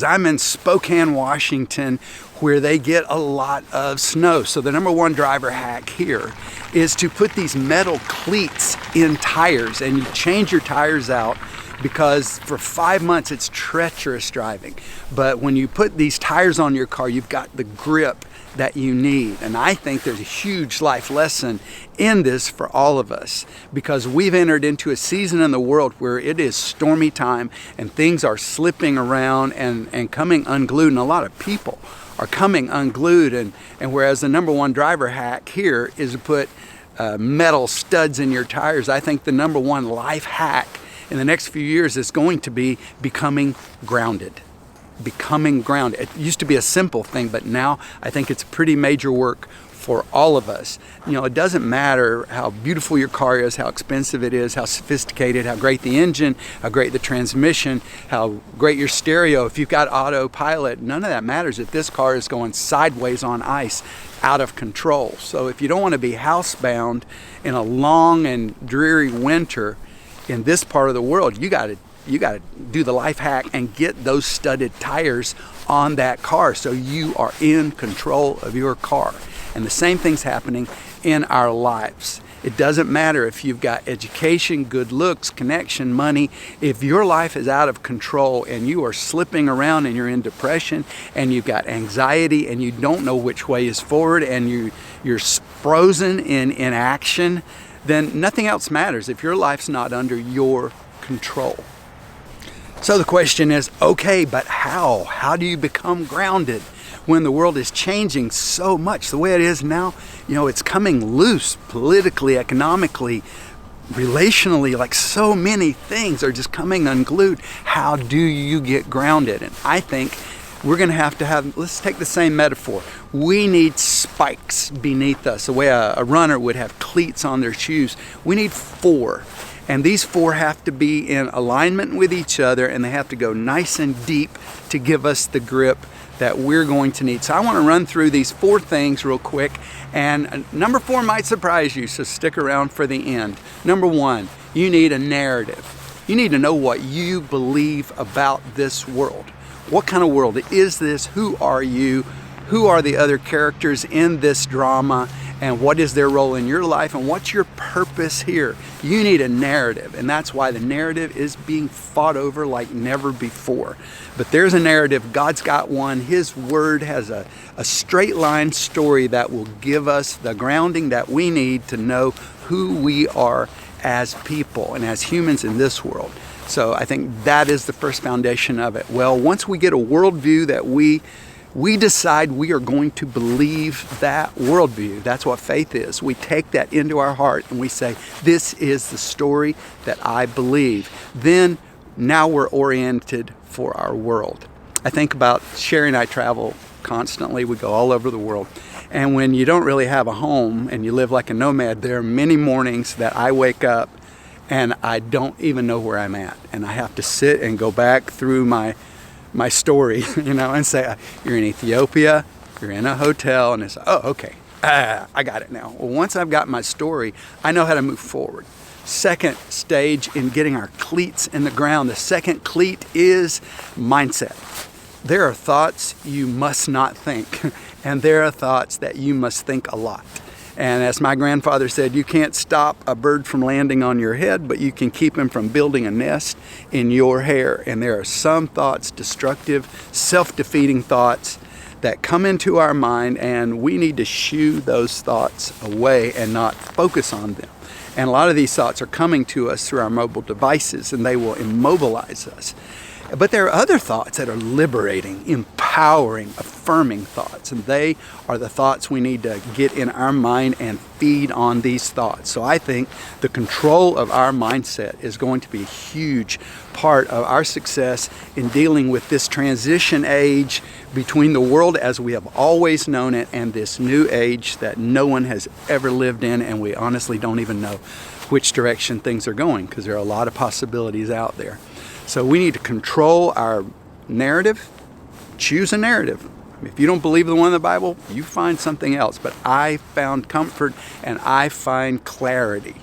I'm in Spokane, Washington, where they get a lot of snow. So the number one driver hack here is to put these metal cleats in tires, and you change your tires out because for 5 months it's treacherous driving. But when you put these tires on your car, you've got the grip that you need. And I think there's a huge life lesson in this for all of us, because we've entered into a season in the world where it is stormy time and things are slipping around and coming unglued, and a lot of people are coming unglued. And whereas the number one driver hack here is to put metal studs in your tires, I think the number one life hack in the next few years is going to be becoming grounded. Becoming grounded. It used to be a simple thing, but now I think it's pretty major work for all of us. You know, it doesn't matter how beautiful your car is, how expensive it is, how sophisticated, how great the engine, how great the transmission, how great your stereo. If you've got autopilot, none of that matters if this car is going sideways on ice, out of control. So if you don't want to be housebound in a long and dreary winter in this part of the world, you got to do the life hack and get those studded tires on that car so you are in control of your car. And the same thing's happening in our lives. It doesn't matter if you've got education, good looks, connection, money. If your life is out of control and you are slipping around and you're in depression and you've got anxiety and you don't know which way is forward and you're frozen in inaction, then nothing else matters if your life's not under your control. So the question is, okay, but how? How do you become grounded when the world is changing so much? The way it is now, you know, it's coming loose politically, economically, relationally, like so many things are just coming unglued. How do you get grounded? And I think we're going to have, let's take the same metaphor. We need spikes beneath us, the way a runner would have cleats on their shoes. We need 4. And these 4 have to be in alignment with each other, and they have to go nice and deep to give us the grip that we're going to need. So I want to run through these 4 things real quick, and number 4 might surprise you, so stick around for the end. Number 1, you need a narrative. You need to know what you believe about this world. What kind of world is this? Who are you? Who are the other characters in this drama? And what is their role in your life? And what's your purpose here? You need a narrative. And that's why the narrative is being fought over like never before. But there's a narrative. God's got one. His word has a straight line story that will give us the grounding that we need to know who we are as people and as humans in this world. So I think that is the first foundation of it. Well, once we get a worldview that we decide we are going to believe that worldview. That's what faith is. We take that into our heart and we say, this is the story that I believe. Then now we're oriented for our world. I think about Sherry and I travel constantly. We go all over the world. And when you don't really have a home and you live like a nomad, there are many mornings that I wake up and I don't even know where I'm at. And I have to sit and go back through my story, you know, and say, you're in Ethiopia, you're in a hotel, and it's, oh, okay, I got it now. Well, once I've got my story, I know how to move forward. Second stage in getting our cleats in the ground, the second cleat is mindset. There are thoughts you must not think, and there are thoughts that you must think a lot. And as my grandfather said, you can't stop a bird from landing on your head, but you can keep him from building a nest in your hair. And there are some thoughts, destructive, self-defeating thoughts that come into our mind, and we need to shoo those thoughts away and not focus on them. And a lot of these thoughts are coming to us through our mobile devices, and they will immobilize us. But there are other thoughts that are liberating, empowering, affirming thoughts. And they are the thoughts we need to get in our mind and feed on these thoughts. So I think the control of our mindset is going to be a huge part of our success in dealing with this transition age between the world as we have always known it and this new age that no one has ever lived in, and we honestly don't even know which direction things are going because there are a lot of possibilities out there. So we need to control our narrative, choose a narrative. If you don't believe the one in the Bible, you find something else. But I found comfort and I find clarity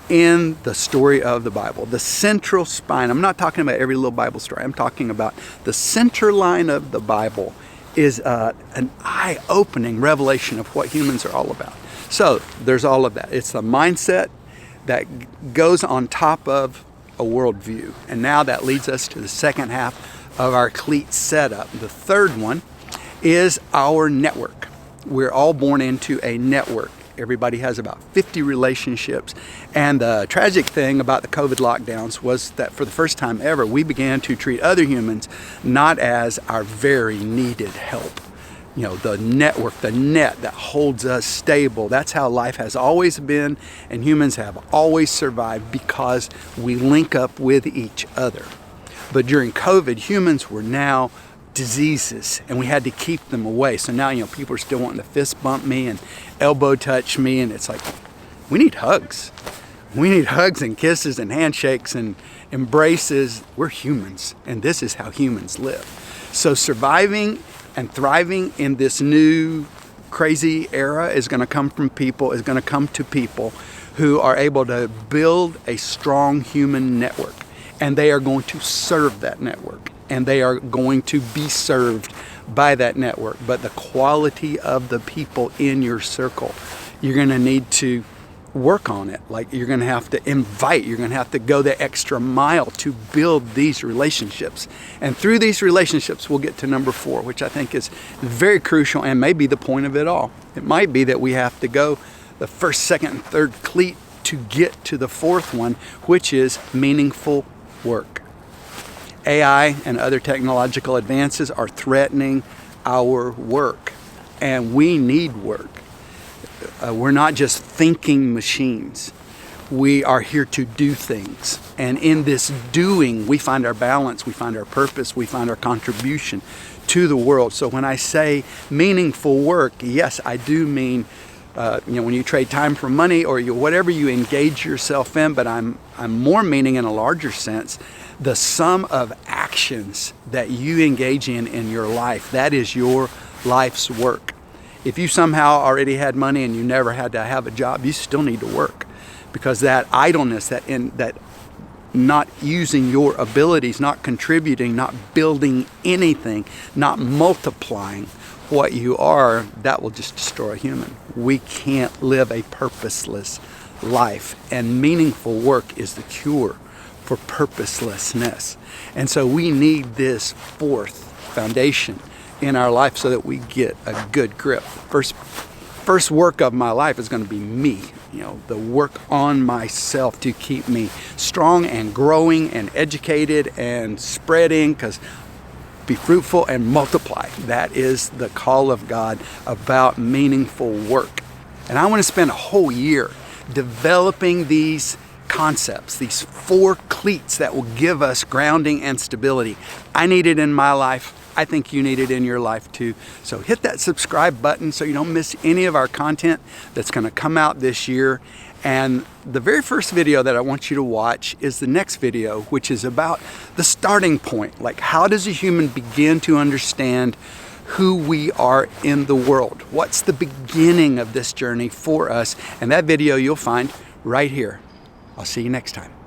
in the story of the Bible. The central spine, I'm not talking about every little Bible story, I'm talking about the center line of the Bible is an eye-opening revelation of what humans are all about. So there's all of that. It's the mindset that goes on top of a worldview. And now that leads us to the second half of our cleat setup. The third one is our network. We're all born into a network. Everybody has about 50 relationships. And the tragic thing about the COVID lockdowns was that for the first time ever, we began to treat other humans not as our very needed help. You know, the network, the net that holds us stable. That's how life has always been, and humans have always survived because we link up with each other. But during COVID, humans were now diseases, and we had to keep them away. So now, you know, people are still wanting to fist bump me and elbow touch me, and it's like, we need hugs. We need hugs and kisses and handshakes and embraces. We're humans, and this is how humans live. So surviving and thriving in this new crazy era is going to come from people, is going to come to people who are able to build a strong human network, and they are going to serve that network, and they are going to be served by that network. But the quality of the people in your circle, you're going to need to work on it. Like, you're going to have to invite, you're going to have to go the extra mile to build these relationships. And through these relationships, we'll get to number 4, which I think is very crucial and may be the point of it all. It might be that we have to go the first, second, and third cleat to get to the 4th one, which is meaningful work. AI and other technological advances are threatening our work, and we need work. We're not just thinking machines. We are here to do things. And in this doing, we find our balance, we find our purpose, we find our contribution to the world. So when I say meaningful work, yes, I do mean, when you trade time for money or whatever you engage yourself in, but I'm more meaning in a larger sense, the sum of actions that you engage in your life, that is your life's work. If you somehow already had money and you never had to have a job, you still need to work, because that idleness, that not using your abilities, not contributing, not building anything, not multiplying what you are, that will just destroy a human. We can't live a purposeless life, and meaningful work is the cure for purposelessness. And so we need this 4th foundation in our life so that we get a good grip. First work of my life is going to be me, the work on myself to keep me strong and growing and educated and spreading, because be fruitful and multiply. That is the call of God about meaningful work. And I want to spend a whole year developing these concepts, these 4 cleats that will give us grounding and stability. I need it in my life. I think you need it in your life too. So hit that subscribe button so you don't miss any of our content that's going to come out this year. And the very first video that I want you to watch is the next video, which is about the starting point. Like, how does a human begin to understand who we are in the world? What's the beginning of this journey for us? And that video you'll find right here. I'll see you next time.